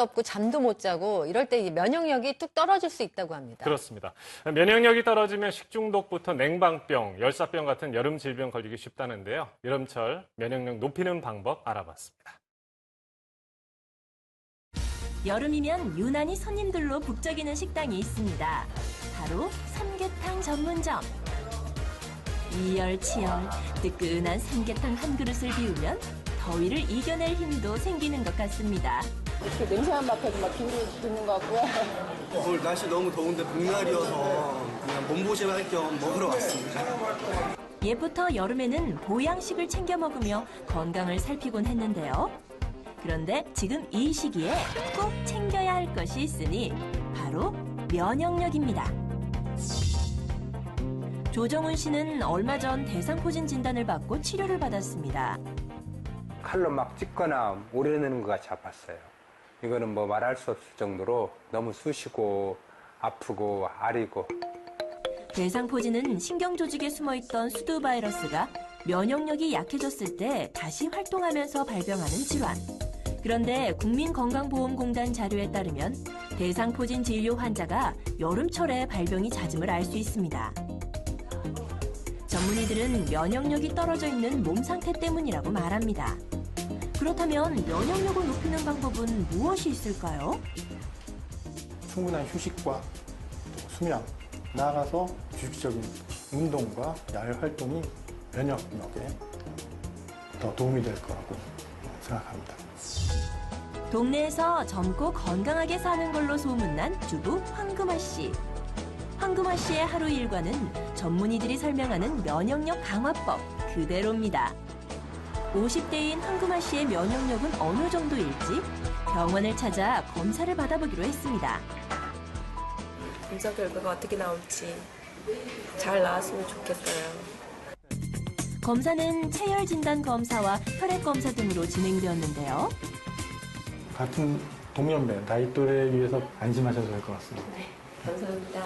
수 없고 잠도 못 자고 이럴 때 이 면역력이 뚝 떨어질 수 있다고 합니다. 그렇습니다. 면역력이 떨어지면 식중독부터 냉방병, 열사병 같은 여름 질병 걸리기 쉽다는데요. 여름철 면역력 높이는 방법 알아봤습니다. 여름이면 유난히 손님들로 북적이는 식당이 있습니다. 바로 삼계탕 전문점. 이열치열 뜨끈한 삼계탕 한 그릇을 비우면 더위를 이겨낼 힘도 생기는 것 같습니다. 이렇게 냄새만 맡아도 막 기분이 드는 것 같고요. 오늘 날씨 너무 더운데 복날이어서 그냥 몸보신할 겸 먹으러 왔습니다. 예부터 여름에는 보양식을 챙겨 먹으며 건강을 살피곤 했는데요. 그런데 지금 이 시기에 꼭 챙겨야 할 것이 있으니 바로 면역력입니다. 조정훈 씨는 얼마 전 대상포진 진단을 받고 치료를 받았습니다. 칼로 막 찢거나 오려내는 것 같이 아팠어요. 이거는 뭐 말할 수 없을 정도로 너무 쑤시고 아프고 아리고. 대상포진은 신경조직에 숨어있던 수두 바이러스가 면역력이 약해졌을 때 다시 활동하면서 발병하는 질환. 그런데 국민건강보험공단 자료에 따르면 대상포진 진료 환자가 여름철에 발병이 잦음을 알 수 있습니다. 전문의들은 면역력이 떨어져 있는 몸 상태 때문이라고 말합니다. 그렇다면 면역력을 높이는 방법은 무엇이 있을까요? 충분한 휴식과 또 수면, 나아가서 규칙적인 운동과 야외 활동이 면역력에 더 도움이 될 거라고 생각합니다. 동네에서 젊고 건강하게 사는 걸로 소문난 주부 황금아 씨. 황금아 씨의 하루 일과는 전문의들이 설명하는 면역력 강화법 그대로입니다. 50대인 황금아 씨의 면역력은 어느 정도일지 병원을 찾아 검사를 받아보기로 했습니다. 검사 결과가 어떻게 나올지 잘 나왔으면 좋겠어요. 검사는 체열 진단 검사와 혈액 검사 등으로 진행되었는데요. 같은 동년배, 나이 또래에 비해서 안심하셔도 될 것 같습니다. 네, 감사합니다.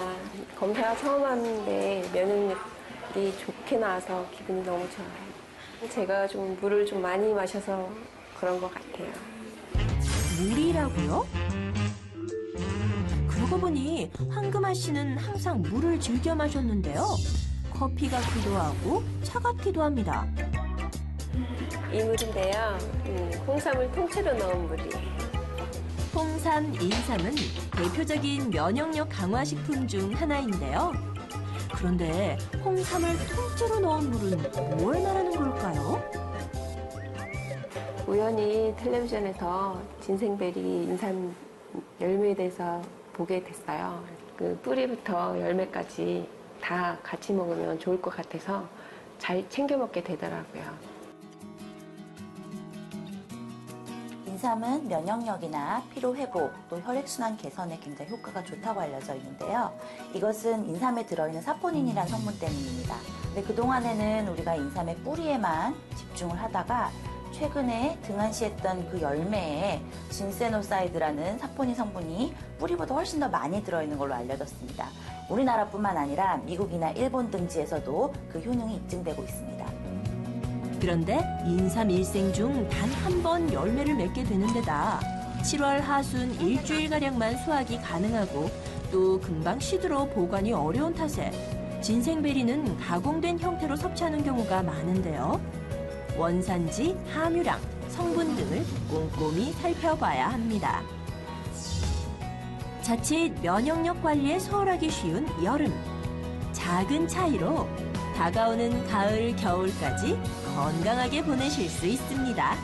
검사 처음 하는데 면역력이 좋게 나와서 기분이 너무 좋아요. 제가 좀 물을 좀 많이 마셔서 그런 것 같아요. 물이라고요? 그러고 보니 황금아 씨는 항상 물을 즐겨 마셨는데요. 커피 같기도 하고 차갑기도 합니다. 이 물인데요. 홍삼을 통째로 넣은 물이에요. 홍삼, 인삼은 대표적인 면역력 강화 식품 중 하나인데요. 그런데 홍삼을 통째로 넣은 물은 뭘 말하는 걸까요? 우연히 텔레비전에서 진생베리 인삼 열매에 대해서 보게 됐어요. 그 뿌리부터 열매까지 다 같이 먹으면 좋을 것 같아서 잘 챙겨 먹게 되더라고요. 인삼은 면역력이나 피로회복, 또 혈액순환 개선에 굉장히 효과가 좋다고 알려져 있는데요. 이것은 인삼에 들어있는 사포닌이라는 성분 때문입니다. 근데 그동안에는 우리가 인삼의 뿌리에만 집중을 하다가 최근에 등한시했던 그 열매에 진세노사이드라는 사포닌 성분이 뿌리보다 훨씬 더 많이 들어있는 걸로 알려졌습니다. 우리나라뿐만 아니라 미국이나 일본 등지에서도 그 효능이 입증되고 있습니다. 그런데 인삼 일생 중 단 한 번 열매를 맺게 되는 데다 7월 하순 일주일가량만 수확이 가능하고 또 금방 시들어 보관이 어려운 탓에 진생베리는 가공된 형태로 섭취하는 경우가 많은데요. 원산지, 함유량, 성분 등을 꼼꼼히 살펴봐야 합니다. 자칫 면역력 관리에 소홀하기 쉬운 여름. 작은 차이로 다가오는 가을, 겨울까지 건강하게 보내실 수 있습니다.